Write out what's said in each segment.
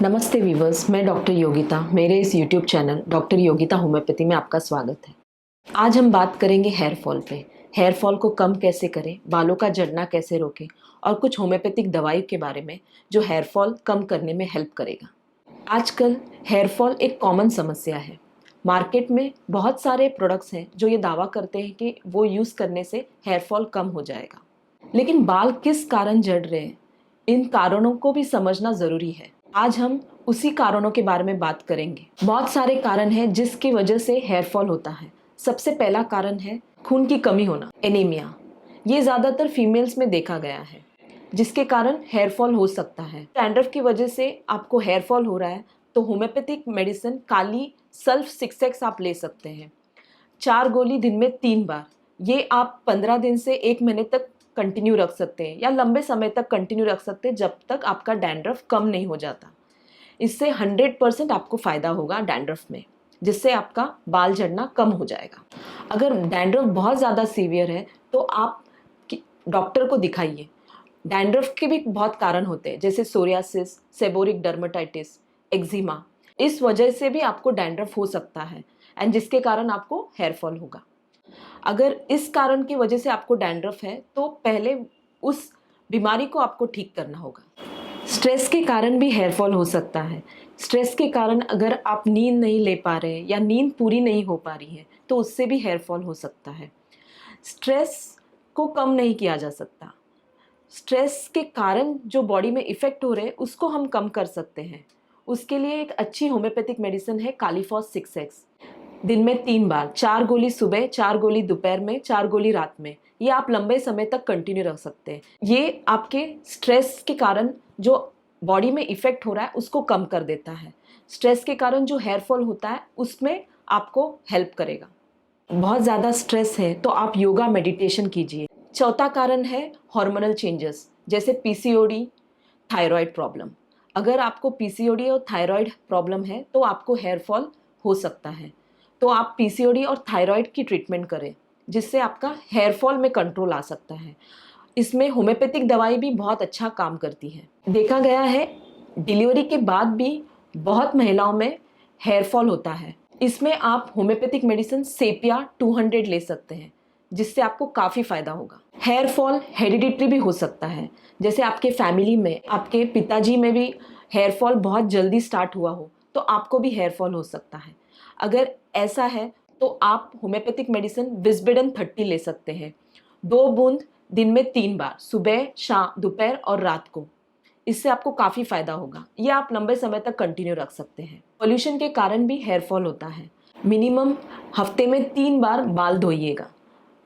नमस्ते वीवर्स, मैं डॉक्टर योगिता। मेरे इस YouTube channel doctor Yogita homeopathy में आपका स्वागत है। आज हम बात करेंगे हेयर फॉल पे। हेयर फॉल को कम कैसे करें, बालों का झड़ना कैसे रोकें और कुछ होम्योपैथिक दवाई के बारे में जो हेयर फॉल कम करने में हेल्प करेगा। आजकल हेयर फॉल एक कॉमन समस्या है। मार्केट में बहुत सारे प्रोडक्ट्स हैं जो ये दावा करते हैं कि वो यूज़ करने से हेयर फॉल कम हो जाएगा। लेकिन बाल किस कारण झड़ रहे हैं, इन कारणों को भी समझना ज़रूरी है। आज हम उसी कारणों के बारे में बात करेंगे। बहुत सारे कारण हैं जिसकी वजह से हेयर फॉल होता है। सबसे पहला कारण है खून की कमी होना, एनीमिया। ये ज़्यादातर फीमेल्स में देखा गया है, जिसके कारण हेयर फॉल हो सकता है। डैंड्रफ की वजह से आपको हेयर फॉल हो रहा है तो homeopathic medicine kali sulph 6x आप ले सकते हैं। 4 गोली दिन में 3 बार। ये आप 15 दिन से 1 महीने तक कंटिन्यू रख सकते हैं या लंबे समय तक कंटिन्यू रख सकते हैं जब तक आपका डैंड्रफ कम नहीं हो जाता। इससे 100% आपको फ़ायदा होगा डैंड्रफ में, जिससे आपका बाल झड़ना कम हो जाएगा। अगर डैंड्रफ बहुत ज़्यादा सीवियर है तो आप डॉक्टर को दिखाइए। डैंड्रफ के भी बहुत कारण होते हैं, जैसे सोरियासिस, सेबोरिक डर्मेटाइटिस, एक्जिमा। इस वजह से भी आपको डैंड्रफ हो सकता है एंड जिसके कारण आपको हेयर फॉल होगा। अगर इस कारण की वजह से आपको डैंड्रफ है तो पहले उस बीमारी को आपको ठीक करना होगा। स्ट्रेस के कारण भी हेयर फॉल हो सकता है। स्ट्रेस के कारण अगर आप नींद नहीं ले पा रहे या नींद पूरी नहीं हो पा रही है तो उससे भी हेयर फॉल हो सकता है। स्ट्रेस को कम नहीं किया जा सकता। स्ट्रेस के कारण जो बॉडी में इफ़ेक्ट हो रहे हैं उसको हम कम कर सकते हैं। उसके लिए एक अच्छी होम्योपैथिक मेडिसिन है कालीफॉस 6x। दिन में 3 बार, 4 गोली सुबह, 4 गोली दोपहर में, 4 गोली रात में। ये आप लंबे समय तक कंटिन्यू रख सकते हैं। ये आपके स्ट्रेस के कारण जो बॉडी में इफ़ेक्ट हो रहा है उसको कम कर देता है। स्ट्रेस के कारण जो हेयर फॉल होता है उसमें आपको हेल्प करेगा। बहुत ज़्यादा स्ट्रेस है तो आप योगा मेडिटेशन कीजिए। चौथा कारण है हार्मोनल चेंजेस, जैसे पीसीओडी, थायराइड प्रॉब्लम। अगर आपको पीसीओडी और थायराइड प्रॉब्लम है तो आपको हेयर फॉल हो सकता है। तो आप पीसीओडी और थायराइड की ट्रीटमेंट करें, जिससे आपका हेयर फॉल में कंट्रोल आ सकता है। इसमें होम्योपैथिक दवाई भी बहुत अच्छा काम करती है। देखा गया है डिलीवरी के बाद भी बहुत महिलाओं में हेयर फॉल होता है। इसमें आप होम्योपैथिक मेडिसिन सेपिया 200 ले सकते हैं, जिससे आपको काफ़ी फ़ायदा होगा। हेयर फॉल हेरिडिटरी भी हो सकता है, जैसे आपके फैमिली में आपके पिताजी में भी हेयर फॉल बहुत जल्दी स्टार्ट हुआ हो तो आपको भी हेयर फॉल हो सकता है। अगर ऐसा है तो आप होम्योपैथिक मेडिसिन विस्बेडन 30 ले सकते हैं। 2 बूंद दिन में 3 बार, सुबह, शाम, दोपहर और रात को। इससे आपको काफ़ी फ़ायदा होगा। ये आप लंबे समय तक कंटिन्यू रख सकते हैं। पोल्यूशन के कारण भी हेयर फॉल होता है। मिनिमम हफ्ते में 3 बार बाल धोइएगा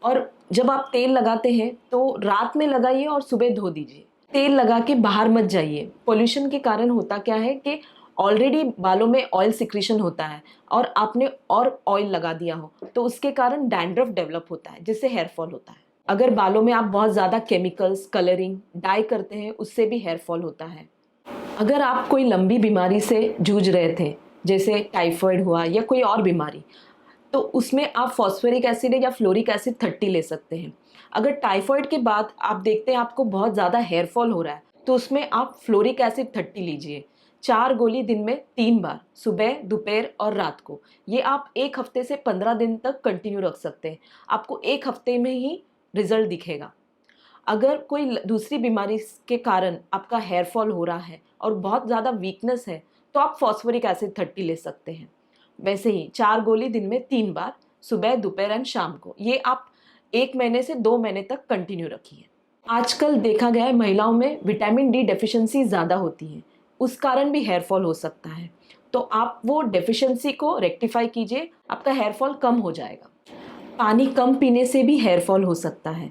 और जब आप तेल लगाते हैं तो रात में लगाइए और सुबह धो दीजिए। तेल लगा के बाहर मत जाइए। पोल्यूशन के कारण होता क्या है कि ऑलरेडी बालों में ऑयल सिक्रीशन होता है और आपने और ऑयल लगा दिया हो तो उसके कारण डैंड्रफ डेवलप होता है, जिससे हेयर फॉल होता है। अगर बालों में आप बहुत ज़्यादा केमिकल्स, कलरिंग, डाई करते हैं उससे भी हेयर फॉल होता है। अगर आप कोई लंबी बीमारी से जूझ रहे थे, जैसे टाइफाइड हुआ या कोई और बीमारी, तो उसमें आप फॉस्फोरिक एसिड या फ्लोरिक एसिड 30 ले सकते हैं। अगर टाइफाइड के बाद आप देखते हैं आपको बहुत ज़्यादा हेयर फॉल हो रहा है तो उसमें आप फ्लोरिक एसिड 30 लीजिए। 4 गोली दिन में 3 बार, सुबह, दोपहर और रात को। ये आप 1 हफ्ते से 15 दिन तक कंटिन्यू रख सकते हैं। आपको 1 हफ्ते में ही रिजल्ट दिखेगा। अगर कोई दूसरी बीमारी के कारण आपका हेयर फॉल हो रहा है और बहुत ज़्यादा वीकनेस है तो आप फॉस्फोरिक एसिड 30 ले सकते हैं। वैसे ही 4 गोली दिन में 3 बार, सुबह, दोपहर एंड शाम को। ये आप 1 महीने से 2 महीने तक कंटिन्यू रखिए। आजकल देखा गया है महिलाओं में विटामिन डी डेफिशिएंसी ज़्यादा होती है, उस कारण भी हेयर फॉल हो सकता है। तो आप वो डेफिशिएंसी को रेक्टिफाई कीजिए, आपका हेयर फॉल कम हो जाएगा। पानी कम पीने से भी हेयर फॉल हो सकता है।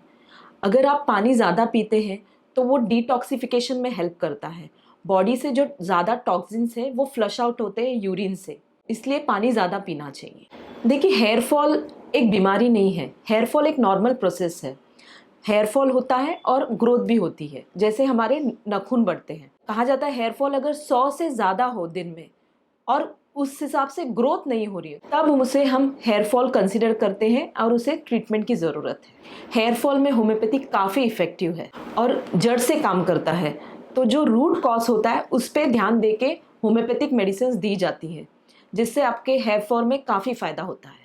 अगर आप पानी ज़्यादा पीते हैं तो वो डिटॉक्सिफिकेशन में हेल्प करता है। बॉडी से जो ज़्यादा टॉक्सिन्स हैं वो फ्लश आउट होते हैं यूरिन से, इसलिए पानी ज़्यादा पीना चाहिए। देखिए, हेयर फॉल एक बीमारी नहीं है। हेयर फॉल एक नॉर्मल प्रोसेस है। हेयर फॉल होता है और ग्रोथ भी होती है, जैसे हमारे नाखून बढ़ते हैं। कहा जाता है हेयर फॉल अगर 100 से ज़्यादा हो दिन में और उस हिसाब से ग्रोथ नहीं हो रही है तब उसे हम हेयर फॉल कंसिडर करते हैं और उसे ट्रीटमेंट की ज़रूरत है। हेयर फॉल में होम्योपैथी काफ़ी इफ़ेक्टिव है और जड़ से काम करता है। तो जो रूट कॉज होता है उस पर ध्यान दे के होम्योपैथिक मेडिसिन दी जाती हैं, जिससे आपके हेयर फॉल में काफ़ी फ़ायदा होता है।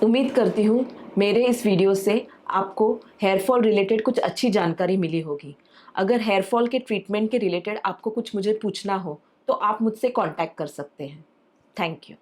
उम्मीद करती हूँ मेरे इस वीडियो से आपको हेयर फॉल रिलेटेड कुछ अच्छी जानकारी मिली होगी। अगर हेयर फॉल के ट्रीटमेंट के रिलेटेड आपको कुछ मुझे पूछना हो तो आप मुझसे कांटेक्ट कर सकते हैं। Thank you.